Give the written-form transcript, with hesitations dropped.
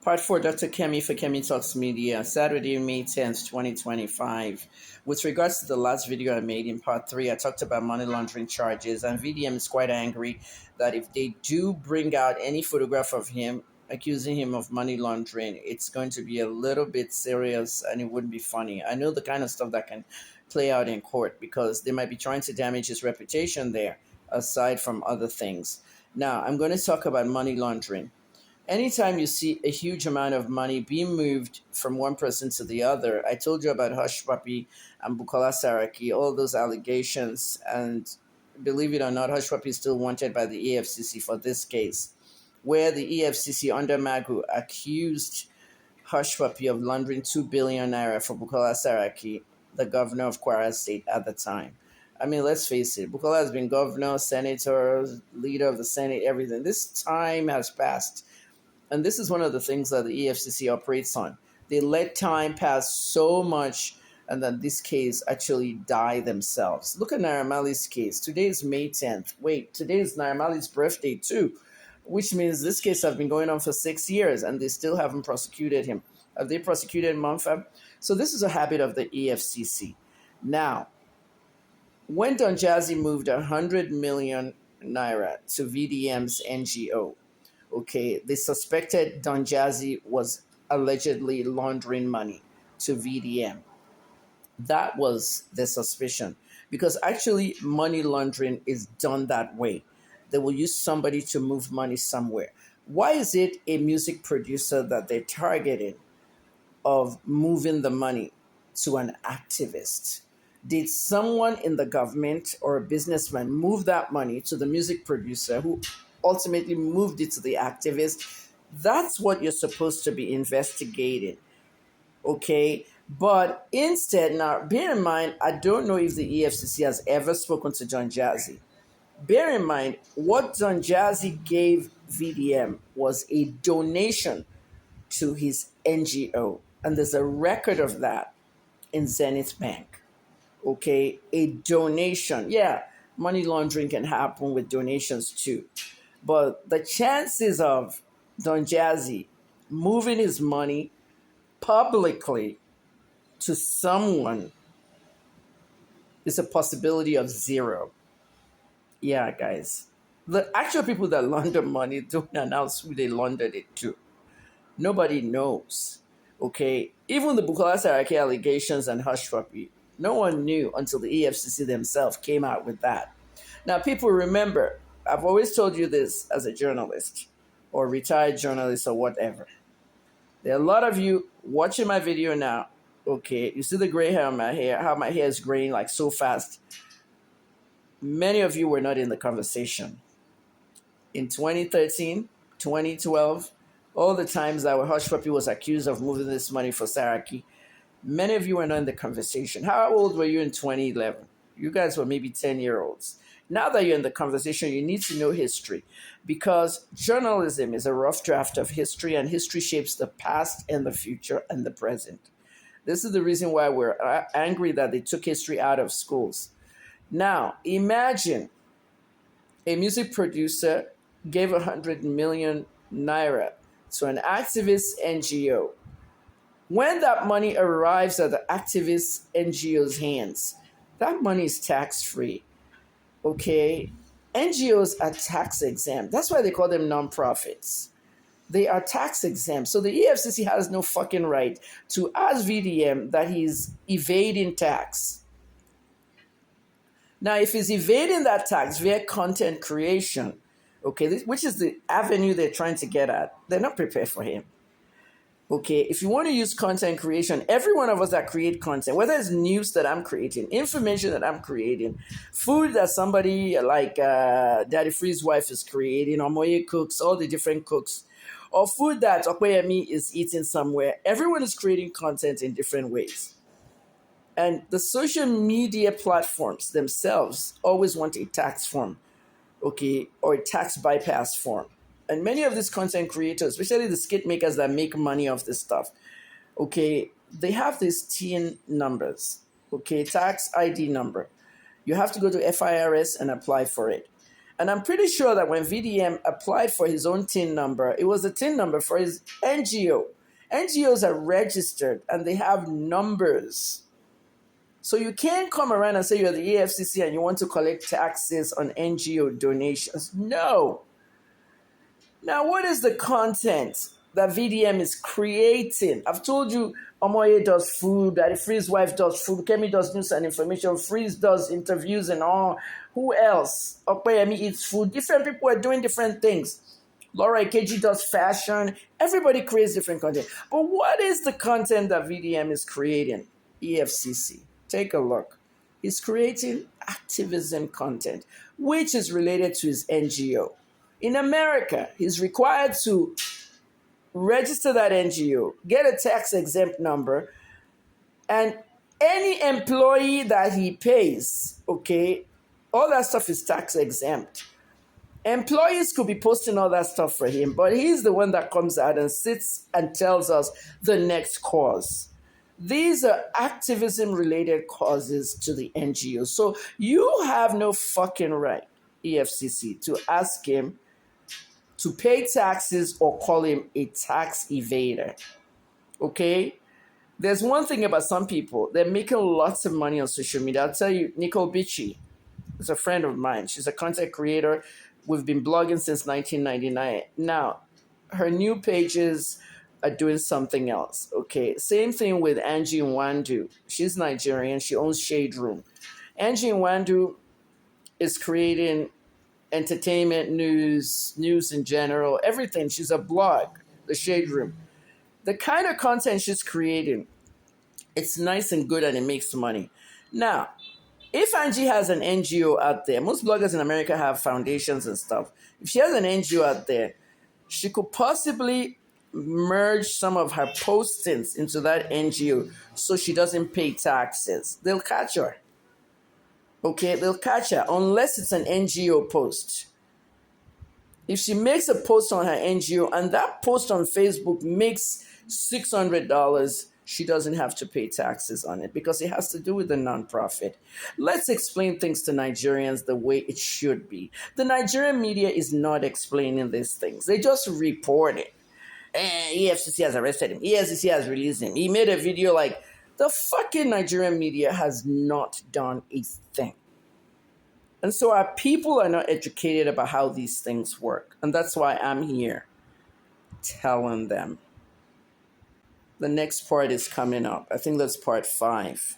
Part 4, Dr. Kemi for Kemi Talks Media, Saturday, May 10th, 2025. With regards to the last video I made in part 3, I talked about money laundering charges, and VDM is quite angry that if they do bring out any photograph of him accusing him of money laundering, it's going to be a little bit serious and it wouldn't be funny. I know the kind of stuff that can play out in court because they might be trying to damage his reputation there, aside from other things. Now, I'm going to talk about money laundering. Anytime you see a huge amount of money being moved from one person to the other, I told you about Hush Puppy and Bukola Saraki, all those allegations, and believe it or not, Hush Puppy is still wanted by the EFCC for this case, where the EFCC under Magu accused Hush Puppy of laundering 2 billion naira for Bukola Saraki, the governor of Kwara State at the time. I mean, let's face it, Bukola has been governor, senator, leader of the Senate, everything. This time has passed. And this is one of the things that the EFCC operates on. They let time pass so much, and then this case actually die themselves. Look at Naira Marley's case. Today is May 10th. Wait, today is Naira Marley's birthday too, which means this case has been going on for 6 years, and they still haven't prosecuted him. Have they prosecuted Monfab? So this is a habit of the EFCC. Now, when Don Jazzy moved 100 million naira to VDM's NGO, okay, they suspected Don Jazzy was allegedly laundering money to VDM. That was the suspicion, because actually money laundering is done that way. They will use somebody to move money somewhere. Why is it a music producer that they're targeting of moving the money to an activist? Did someone in the government or a businessman move that money to the music producer who ultimately moved it to the activist? That's what you're supposed to be investigating, okay? But instead, now, bear in mind, I don't know if the EFCC has ever spoken to Don Jazzy. Bear in mind, what Don Jazzy gave VDM was a donation to his NGO, and there's a record of that in Zenith Bank, okay? A donation. Yeah, money laundering can happen with donations too. But the chances of Don Jazzy moving his money publicly to someone is a possibility of 0. Yeah, guys. The actual people that launder money don't announce who they laundered it to. Nobody knows. Okay? Even the Bukola Saraki allegations and Hush Puppy, no one knew until the EFCC themselves came out with that. Now, people remember, I've always told you this as a journalist or retired journalist or whatever. There are a lot of you watching my video now. Okay, you see the gray hair on my hair, how my hair is graying like so fast. Many of you were not in the conversation. In 2013, 2012, all the times that Hush Puppy was accused of moving this money for Saraki, many of you were not in the conversation. How old were you in 2011? You guys were maybe 10-year-olds. Now that you're in the conversation, you need to know history, because journalism is a rough draft of history, and history shapes the past and the future and the present. This is the reason why we're angry that they took history out of schools. Now, imagine a music producer gave 100 million naira to an activist NGO. When that money arrives at the activist NGO's hands, that money is tax-free. Okay, NGOs are tax exempt. That's why they call them nonprofits. They are tax exempt. So the EFCC has no fucking right to ask VDM that he's evading tax. Now, if he's evading that tax via content creation, okay, which is the avenue they're trying to get at, they're not prepared for him. Okay, if you want to use content creation, every one of us that create content, whether it's news that I'm creating, information that I'm creating, food that somebody like Daddy Free's wife is creating, or Moye cooks, all the different cooks, or food that Okweyemi is eating somewhere, everyone is creating content in different ways. And the social media platforms themselves always want a tax form, okay, or a tax bypass form. And many of these content creators, especially the skit makers that make money off this stuff, okay, they have these TIN numbers, okay, tax ID number. You have to go to FIRS and apply for it. And I'm pretty sure that when VDM applied for his own TIN number, it was a TIN number for his NGO. NGOs are registered and they have numbers. So you can't come around and say you're the EFCC and you want to collect taxes on NGO donations. No. Now, what is the content that VDM is creating? I've told you Omoye does food, that Free's wife does food, Kemi does news and information, Freeze does interviews and all. Who else? Okpeyemi eats food. Different people are doing different things. Laura Ikeji does fashion. Everybody creates different content. But what is the content that VDM is creating? EFCC. Take a look. He's creating activism content, which is related to his NGO. In America, he's required to register that NGO, get a tax exempt number, and any employee that he pays, okay, all that stuff is tax exempt. Employees could be posting all that stuff for him, but he's the one that comes out and sits and tells us the next cause. These are activism-related causes to the NGO. So you have no fucking right, EFCC, to ask him to pay taxes or call him a tax evader. Okay? There's one thing about some people. They're making lots of money on social media. I'll tell you, Nicole Bichi is a friend of mine. She's a content creator. We've been blogging since 1999. Now, her new pages are doing something else. Okay? Same thing with Angie Nwandu. She's Nigerian. She owns Shade Room. Angie Nwandu is creating entertainment, news in general, everything. She's a blog, the Shade Room. The kind of content she's creating, it's nice and good and it makes money. Now, if Angie has an NGO out there, most bloggers in America have foundations and stuff. If she has an NGO out there, she could possibly merge some of her postings into that NGO so she doesn't pay taxes. They'll catch her. Okay, they'll catch her unless it's an NGO post. If she makes a post on her NGO and that post on Facebook makes $600, she doesn't have to pay taxes on it because it has to do with the nonprofit. Let's explain things to Nigerians the way it should be. The Nigerian media is not explaining these things. They just report it. EFCC has arrested him. EFCC has released him. He made a video like, the fucking Nigerian media has not done a thing. And so our people are not educated about how these things work. And that's why I'm here telling them. The next part is coming up. I think that's part 5.